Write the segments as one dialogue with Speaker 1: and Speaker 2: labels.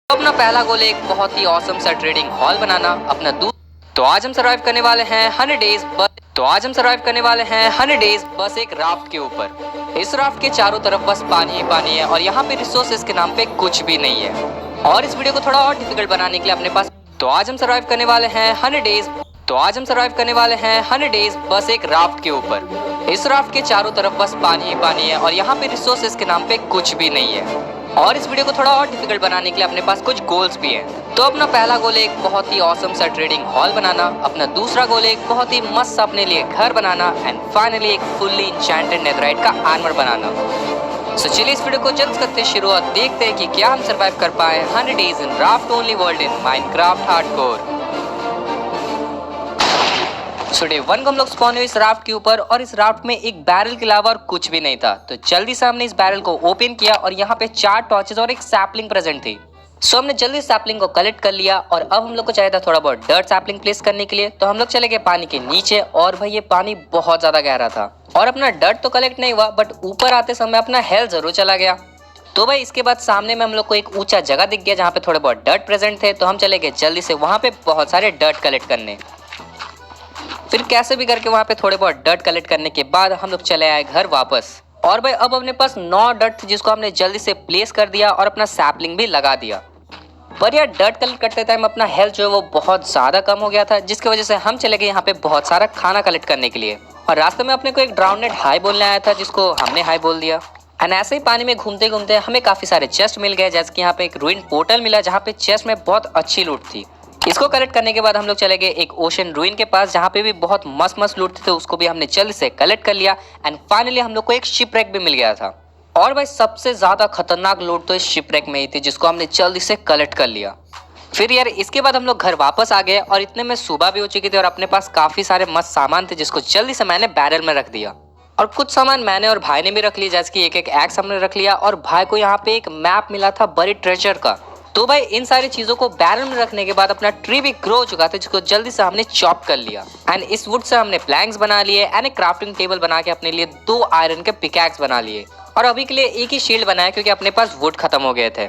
Speaker 1: अपना पहला गोल एक बहुत ही औसम सा ट्रेडिंग हॉल बनाना अपना तो आज हम सर्वाइव करने वाले हैं 100 डेज बस एक राफ्ट के ऊपर। इस राफ्ट के चारों तरफ बस पानी ही पानी है और यहाँ पे रिसोर्सेज के नाम पे कुछ भी नहीं है। और इस वीडियो को थोड़ा और डिफिकल्ट बनाने के लिए अपने पास आज हम सर्वाइव करने वाले हैं 100 डेज बस एक राफ्ट के ऊपर। इस राफ्ट के चारों तरफ बस पानी ही पानी है और यहाँ पे रिसोर्सेज के नाम पे कुछ भी नहीं है। और इस वीडियो को थोड़ा और डिफिकल्ट बनाने के लिए अपने पास कुछ गोल्स भी हैं। तो अपना पहला गोल एक बहुत ही ऑसम सा ट्रेडिंग हॉल बनाना, अपना दूसरा गोल एक बहुत ही मस्त सा अपने लिए घर बनाना एंड फाइनली एक फुल्ली इंचेंटेड नेथराइट का आर्मर बनाना। सो चलिए इस वीडियो को जल्द करते हैं शुरू और देखते हैं कि क्या हम सर्वाइव कर पाए 100 days in raft only world in Minecraft hardcore. So day 1 को हम लोग स्पॉन हुए इस राफ्ट के ऊपर और इस राफ्ट में एक बैरल के अलावा और कुछ भी नहीं था। तो जल्दी से हमने इस बैरल को ओपन किया और यहाँ पे 4 टॉर्चेस और एक सैपलिंग प्रेजेंट थी। सो हमने जल्दी सैपलिंग को कलेक्ट कर लिया और अब हम लोग को चाहिए था थोड़ा बहुत डर्ट सैपलिंग प्लेस करने के लिए। तो हम लोग चले गए पानी के नीचे और भाई ये पानी बहुत ज्यादा गहरा था और अपना डर्ट तो कलेक्ट नहीं हुआ बट ऊपर आते समय अपना हेल्थ जरूर चला गया। तो भाई इसके बाद सामने में हम लोग को एक ऊंचा जगह दिख गया जहाँ पे थोड़े बहुत डर्ट प्रेजेंट थे। तो हम चले गए जल्दी से वहाँ पे बहुत सारे डर्ट कलेक्ट करने। फिर कैसे भी करके वहाँ पे थोड़े बहुत डर्ट कलेक्ट करने के बाद हम लोग चले आए घर वापस। और भाई अब अपने पास 9 डर्ट थे जिसको हमने जल्दी से प्लेस कर दिया और अपना सैपलिंग भी लगा दिया। पर यार डर्ट कलेक्ट करते टाइम अपना हेल्थ जो है वो बहुत ज़्यादा कम हो गया था जिसकी वजह से हम चले गए यहाँ पे बहुत सारा खाना कलेक्ट करने के लिए। और रास्ते में अपने को एक ड्राउनेड हाई बोलने आया था जिसको हमने हाई बोल दिया। एंड ऐसे ही पानी में घूमते घूमते हमें काफ़ी सारे चेस्ट मिल गए, जैसे कि यहाँ पे एक रूइन पोर्टल मिला जहाँ पे चेस्ट में बहुत अच्छी लूट थी। इसको कलेक्ट करने के बाद हम लोग चले गए एक ओशन रूइन के पास जहाँ पे भी बहुत मस्त मस्त लूट थे, उसको भी हमने जल्दी से कलेक्ट कर लिया। एंड फाइनली हम लोग को एक शिपरेक भी मिल गया था। और भाई सबसे ज्यादा खतरनाक लूट तो इस शिपरेक में ही थी जिसको हमने जल्दी से कलेक्ट कर लिया। फिर यार इसके बाद हम लोग घर वापस आ गए और इतने में सुबह भी हो चुकी थी और अपने पास काफी सारे मस्त सामान थे जिसको जल्दी से मैंने बैरल में रख दिया। और कुछ सामान मैंने और भाई ने भी रख लिया, जैसे कि एक एक्स हमने रख लिया और भाई को यहाँ पे एक मैप मिला था बरीड ट्रेजर का। तो भाई इन सारी चीजों को बैरल में रखने के बाद अपना ट्री भी ग्रो हो चुका था जिसको जल्दी से हमने चॉप कर लिया। एंड इस वुड से हमने प्लैंक्स बना लिए एंड एक क्राफ्टिंग टेबल बना के अपने लिए 2 आयरन के पिकैक्स बना लिए और अभी के लिए एक ही शील्ड बनाया क्योंकि अपने पास वुड खत्म हो गए थे।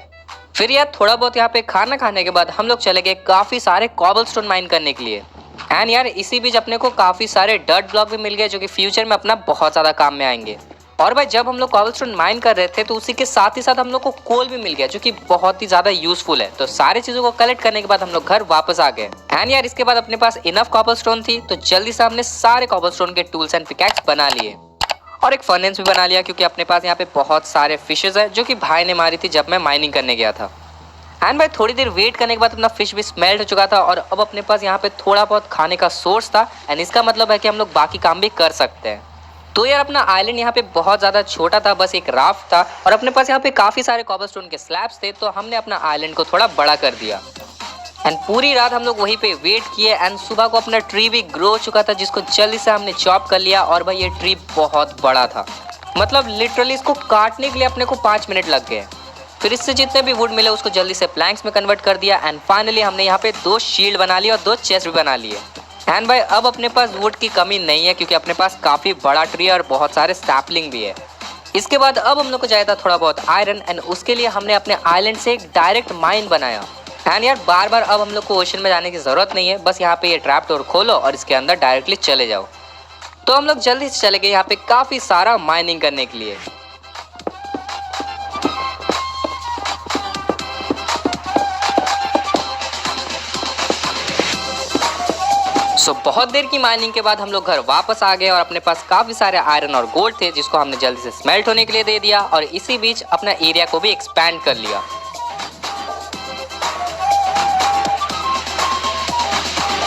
Speaker 1: फिर यार थोड़ा बहुत यहाँ पे खाना खाने के बाद हम लोग चले गए काफी सारे कॉबलस्टोन माइन करने के लिए। एंड यार इसी बीच अपने को काफी सारे डर्ट ब्लॉक भी मिल गए जो कि फ्यूचर में अपना बहुत ज्यादा काम में आएंगे। और भाई जब हम लोग कॉबलस्टोन माइन कर रहे थे तो उसी के साथ ही साथ हम लोग को कोल भी मिल गया जो कि बहुत ही ज्यादा यूजफुल है। तो सारी चीजों को कलेक्ट करने के बाद हम लोग घर वापस आ गए। एंड यार इसके बाद अपने पास इनफ कॉबलस्टोन थी तो जल्दी से हमने सारे कॉबलस्टोन के टूल्स एंड पिकैक्स बना लिए और एक फर्नेस भी बना लिया क्योंकि अपने पास यहाँ पे बहुत सारे फिशेज है जो कि भाई ने मारी थी जब मैं माइनिंग करने गया था। एंड भाई थोड़ी देर वेट करने के बाद अपना फिश भी स्मेल्ट हो चुका था और अब अपने पास यहाँ पे थोड़ा बहुत खाने का सोर्स था। एंड इसका मतलब है कि हम लोग बाकी काम भी कर सकते हैं। तो यार अपना आइलैंड यहाँ पे बहुत ज़्यादा छोटा था, बस एक राफ्ट था और अपने पास यहाँ पे काफ़ी सारे कॉबलस्टोन के स्लैब्स थे। तो हमने अपना आइलैंड को थोड़ा बड़ा कर दिया एंड पूरी रात हम लोग वहीं पे वेट किए। एंड सुबह को अपना ट्री भी ग्रो हो चुका था जिसको जल्दी से हमने चॉप कर लिया। और भाई ये ट्री बहुत बड़ा था, मतलब लिटरली इसको काटने के लिए अपने को 5 मिनट लग गए। फिर इससे जितने भी वुड मिले उसको जल्दी से प्लैंक्स में कन्वर्ट कर दिया। एंड फाइनली हमने यहाँ पे 2 शील्ड बना लिए और 2 चेस्ट भी बना लिए। एंड भाई अब अपने पास वुड की कमी नहीं है क्योंकि अपने पास काफ़ी बड़ा ट्री और बहुत सारे सैपलिंग भी है। इसके बाद अब हम लोग को चाहिए था थोड़ा बहुत आयरन एंड उसके लिए हमने अपने आइलैंड से एक डायरेक्ट माइन बनाया। एंड यार बार बार अब हम लोग को ओशन में जाने की ज़रूरत नहीं है, बस यहाँ पे ये ट्रैप डोर खोलो और इसके अंदर डायरेक्टली चले जाओ। तो हम लोग जल्दी से चले गए यहाँ पे काफ़ी सारा माइनिंग करने के लिए। सो बहुत देर की माइनिंग के बाद हम लोग घर वापस आ गए और अपने पास काफी सारे आयरन और गोल्ड थे जिसको हमने जल्दी से स्मेल्ट होने के लिए दे दिया और इसी बीच अपना एरिया को भी एक्सपैंड कर लिया।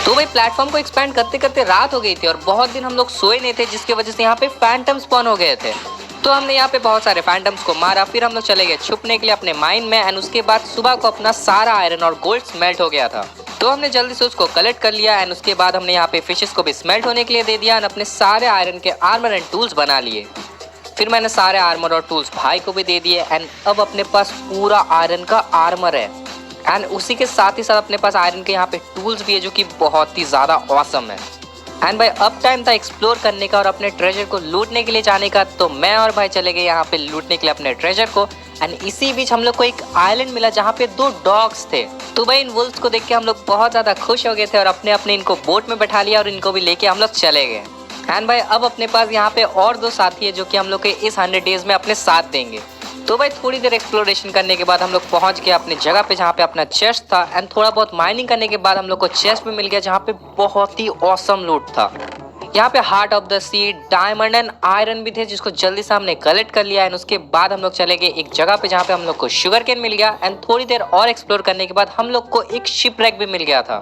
Speaker 1: तो भाई प्लेटफॉर्म को एक्सपैंड करते करते रात हो गई थी और बहुत दिन हम लोग सोए नहीं थे जिसकी वजह से यहाँ पे फैंटम स्पॉन हो गए थे। तो हमने यहाँ पे बहुत सारे फैंटम्स को मारा। फिर हम लोग चले गए छुपने के लिए अपने माइन में एंड उसके बाद सुबह को अपना सारा आयरन और गोल्ड स्मेल्ट हो गया था। तो हमने जल्दी से उसको कलेक्ट कर लिया एंड उसके बाद हमने यहाँ पे फिशेस को भी स्मेल्ट होने के लिए दे दिया एंड अपने सारे आयरन के आर्मर एंड टूल्स बना लिए। फिर मैंने सारे आर्मर और टूल्स भाई को भी दे दिए एंड अब अपने पास पूरा आयरन का आर्मर है एंड उसी के साथ ही साथ अपने पास आयरन के यहाँ पे टूल्स भी है जो कि बहुत ही ज़्यादा ऑसम है। एंड भाई अब टाइम था एक्सप्लोर करने का और अपने ट्रेजर को लूटने के लिए जाने का। तो मैं और भाई चले गए यहाँ पे लूटने के लिए अपने ट्रेजर को एंड इसी बीच हम लोग को एक आइलैंड मिला जहाँ पे 2 डॉग्स थे। तो भाई इन वुल्फ्स को देख के हम लोग बहुत ज्यादा खुश हो गए थे और अपने अपने इनको बोट में बैठा लिया और इनको भी लेके हम लोग चले गए। एंड भाई अब अपने पास यहाँ पे और 2 साथी है जो कि हम लोग के इस 100 डेज में अपने साथ देंगे। तो भाई थोड़ी देर एक्सप्लोरेशन करने के बाद हम लोग पहुंच गए अपनी जगह पे जहाँ पे अपना चेस्ट था। एंड थोड़ा बहुत माइनिंग करने के बाद हम लोग को चेस्ट भी मिल गया जहाँ पे बहुत ही ऑसम लूट था। यहाँ पे heart of the sea, diamond and iron भी थे जिसको जल्दी से हमने कलेक्ट कर लिया। एंड उसके बाद हम लोग चले गए एक जगह पे जहाँ पे हम लोग को शुगर केन मिल गया। एंड थोड़ी देर और एक्सप्लोर करने के बाद हम लोग को एक शिपरेक भी मिल गया था।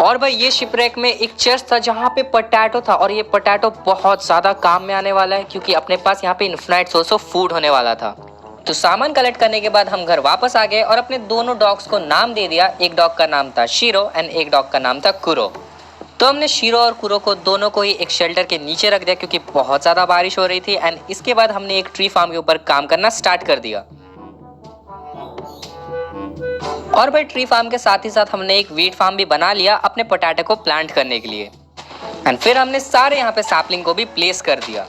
Speaker 1: और भाई ये शिपरेक में एक चेस्ट था जहाँ पे पोटैटो था और ये पोटैटो बहुत ज्यादा काम में आने वाला है क्योंकि अपने पास यहाँ पे इन्फिनाइट सोर्स ऑफ फूड होने वाला था। तो सामान कलेक्ट करने के बाद हम घर वापस आ गए और अपने दोनों डॉग्स को नाम दे दिया। एक डॉग का नाम था शीरो एंड एक डॉग का नाम था कुरो। तो हमने शीरो और कुरो को दोनों को ही एक शेल्टर के नीचे रख दिया क्योंकि बहुत ज्यादा बारिश हो रही थी। एंड इसके बाद हमने एक ट्री फार्म के ऊपर काम करना स्टार्ट कर दिया। और भाई ट्री फार्म के साथ ही साथ हमने एक वीट फार्म भी बना लिया अपने पोटैटो को प्लांट करने के लिए। एंड फिर हमने सारे यहाँ पे सैपलिंग को भी प्लेस कर दिया।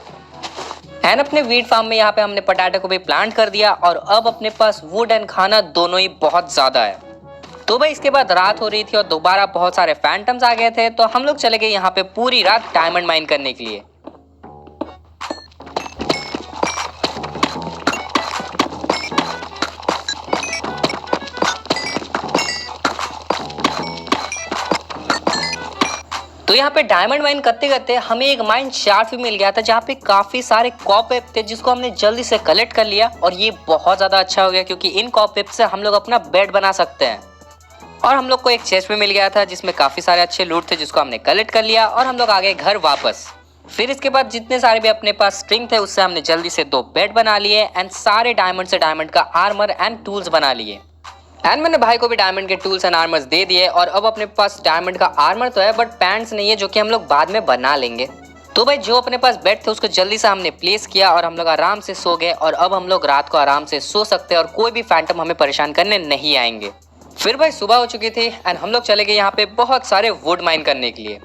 Speaker 1: एंड अपने वीट फार्म में यहाँ पे हमने पोटैटो को भी प्लांट कर दिया और अब अपने पास वुड एंड खाना दोनों ही बहुत ज्यादा है। तो भाई इसके बाद रात हो रही थी और दोबारा बहुत सारे फैंटम्स आ गए थे। तो हम लोग चले गए यहाँ पे पूरी रात डायमंड माइन करने के लिए। तो यहाँ पे डायमंड माइन करते करते हमें एक माइन शाफ्ट भी मिल गया था जहाँ पे काफी सारे कॉपवेब थे जिसको हमने जल्दी से कलेक्ट कर लिया। और ये बहुत ज्यादा अच्छा हो गया क्योंकि इन कॉपवेब से हम लोग अपना बेड बना सकते हैं। और हम लोग को एक चेस्ट भी मिल गया था जिसमें काफी सारे अच्छे लूट थे जिसको हमने कलेक्ट कर लिया और हम लोग आ गए घर वापस। फिर इसके बाद जितने सारे भी अपने पास स्ट्रिंग थे उससे हमने जल्दी से 2 बेड बना लिए एंड सारे डायमंड से डायमंड का आर्मर एंड टूल्स बना लिए। एंड मैंने भाई को भी डायमंड के टूल्स एंड आर्मर्स दे दिए। और अब अपने पास डायमंड का आर्मर तो है बट पैंट्स नहीं है जो कि हम लोग बाद में बना लेंगे। तो भाई जो अपने पास बेड थे उसको जल्दी से हमने प्लेस किया और हम लोग आराम से सो गए। और अब हम लोग रात को आराम से सो सकते हैं और कोई भी फैंटम हमें परेशान करने नहीं आएंगे। फिर भाई सुबह हो चुकी थी एंड हम लोग चले गए यहाँ पे बहुत सारे वुड माइन करने के लिए।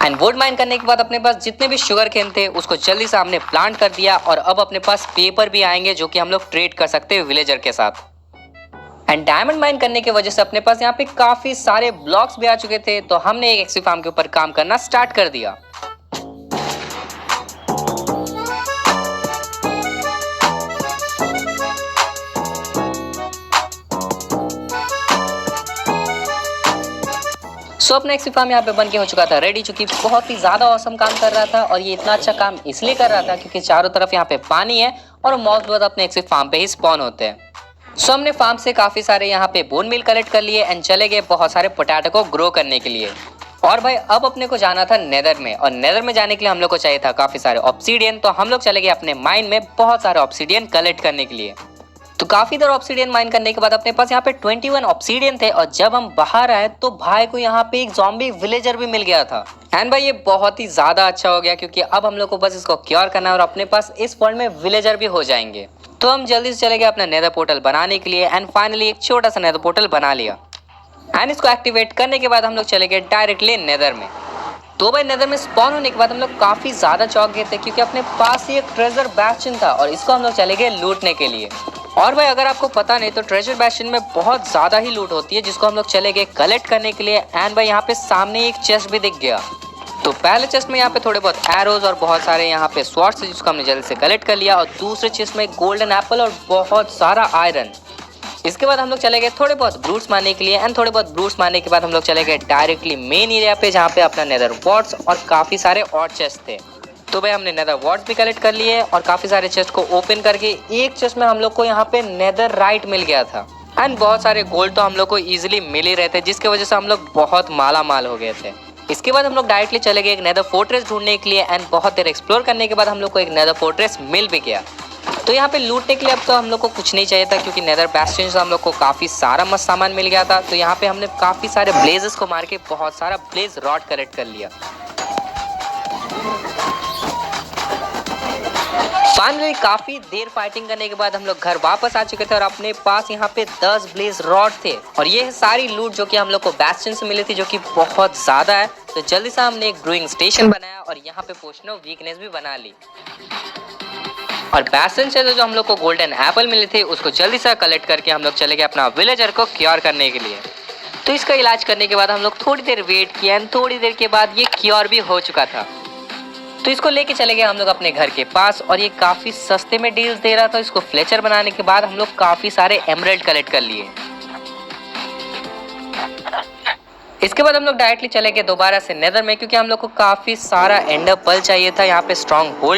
Speaker 1: एंड वुड माइन करने के बाद अपने पास जितने भी शुगर केन थे उसको जल्दी से हमने प्लांट कर दिया। और अब अपने पास पेपर भी आएंगे जो कि हम लोग ट्रेड कर सकते हैं विलेजर के साथ। एंड डायमंड माइन करने की वजह से अपने पास यहाँ पे काफी सारे ब्लॉक्स भी आ चुके थे। तो हमने एक एक्सी फार्म के ऊपर काम करना स्टार्ट कर दिया। सो अपना एक्सी फार्म यहाँ पे बन के हो चुका था रेडी, चूंकि बहुत ही ज्यादा औसम काम कर रहा था। और ये इतना अच्छा काम इसलिए कर रहा था क्योंकि चारों तरफ यहाँ पे पानी है और मॉब्स बहुत अपने एक्सी फार्म पे ही स्पॉन होते हैं। सो हमने फार्म से काफी सारे यहाँ पे बोन मिल कलेक्ट कर लिए एंड चले गए बहुत सारे पोटैटो को ग्रो करने के लिए। और भाई अब अपने को जाना था नेदर में। और नेदर में जाने के लिए हम लोग को चाहिए था काफी सारे ऑब्सीडियन। तो हम लोग चले गए अपने माइन में बहुत सारे ऑब्सीडियन कलेक्ट करने के लिए। तो काफी देर ऑब्सीडियन माइन करने के बाद अपने पास यहाँ पे 21 ऑब्सीडियन थे। और जब हम बाहर आए तो भाई को यहाँ पे एक ज़ॉम्बी विलेजर भी मिल गया था। एंड भाई ये बहुत ही ज्यादा अच्छा हो गया क्योंकि अब हम लोग को बस इसको क्योर करना है और अपने पास इस वर्ल्ड में विलेजर भी हो जाएंगे। तो हम जल्दी से चले गए अपना नेदर पोर्टल बनाने के लिए एंड फाइनली एक छोटा सा नेदर पोर्टल बना लिया। एंड इसको एक्टिवेट करने के बाद हम लोग चले गए डायरेक्टली नेदर में। तो भाई नेदर में स्पॉन होने के बाद हम लोग काफी ज्यादा चौंक गए थे क्योंकि अपने पास ही एक ट्रेजर बैस्शन था और इसको हम लोग चले गए लूटने के लिए। और भाई अगर आपको पता नहीं तो ट्रेजर बैस्शन में बहुत ज्यादा ही लूट होती है जिसको हम लोग चले गए कलेक्ट करने के लिए। एंड भाई यहाँ पे सामने एक चेस्ट भी दिख गया। तो पहले चेस्ट में यहाँ पे थोड़े बहुत एरोज और बहुत सारे यहाँ पे स्वॉर्ड्स थे जिसको हमने जल्दी से कलेक्ट कर लिया। और दूसरे चेस्ट में गोल्डन एप्पल और बहुत सारा आयरन। इसके बाद हम लोग चले गए थोड़े बहुत ब्रूट्स मारने के लिए। एंड थोड़े बहुत ब्रूट्स मारने के बाद हम लोग चले गए डायरेक्टली मेन एरिया पे जहाँ पे अपना नेदर वॉर्ड्स और काफी सारे और चेस्ट थे। तो भाई हमने नेदर वॉर्ड्स भी कलेक्ट कर लिए और काफी सारे चेस्ट को ओपन करके एक चेस्ट में हम लोग को यहाँ पे नेदर राइट मिल गया था। एंड बहुत सारे गोल्ड तो हम लोग को इजीली मिल ही रहे थे जिसकी वजह से हम लोग बहुत माला माल हो गए थे। इसके बाद हम लोग डायरेक्टली चले गए एक नेदर फोर्ट्रेस ढूंढने के लिए। एंड बहुत देर एक्सप्लोर करने के बाद हम लोग को एक नेदर फोर्ट्रेस मिल भी गया। तो यहाँ पे लूटने के लिए अब तो हम लोग को कुछ नहीं चाहिए था क्योंकि नेदर बैस्टियन से हम लोग को काफी सारा मस्त सामान मिल गया था। तो यहाँ पे हमने काफी सारे ब्लेजेस को मार के बहुत सारा ब्लेज रॉड कलेक्ट कर लिया। फाइनली काफी देर फाइटिंग करने के बाद हम लोग घर वापस आ चुके थे और अपने पास यहाँ पे 10 ब्लेज रॉड थे और ये है सारी लूट जो कि हम लोग को बैस्टियन से मिली थी, जो कि बहुत ज्यादा है। तो जल्दी से हमने एक ब्रूइंग स्टेशन बनाया और यहाँ पे पोशन ऑफ वीकनेस भी बना ली। और बैस्टियन से जो हम लोग को गोल्डन एप्पल मिले थे उसको जल्दी से कलेक्ट करके हम लोग चले गए अपना विलेजर को क्योर करने के लिए। तो इसका इलाज करने के बाद हम लोग थोड़ी देर वेट किया एंड थोड़ी देर के बाद ये क्योर भी हो चुका था। तो इसको लेके चले गए हम लोग अपने घर के पास और ये काफी सस्ते में डील्स दे रहा था। इसको फ्लेचर बनाने के बाद हम लोग काफी सारे एमराल्ड कलेक्ट कर लिए। इसके बाद हम लोग डायरेक्टली चले गए दोबारा से नेदर में, क्योंकि हम लोग को काफी सारा एंडर पर्ल चाहिए था यहाँ पे स्ट्रॉन्ग होल्ड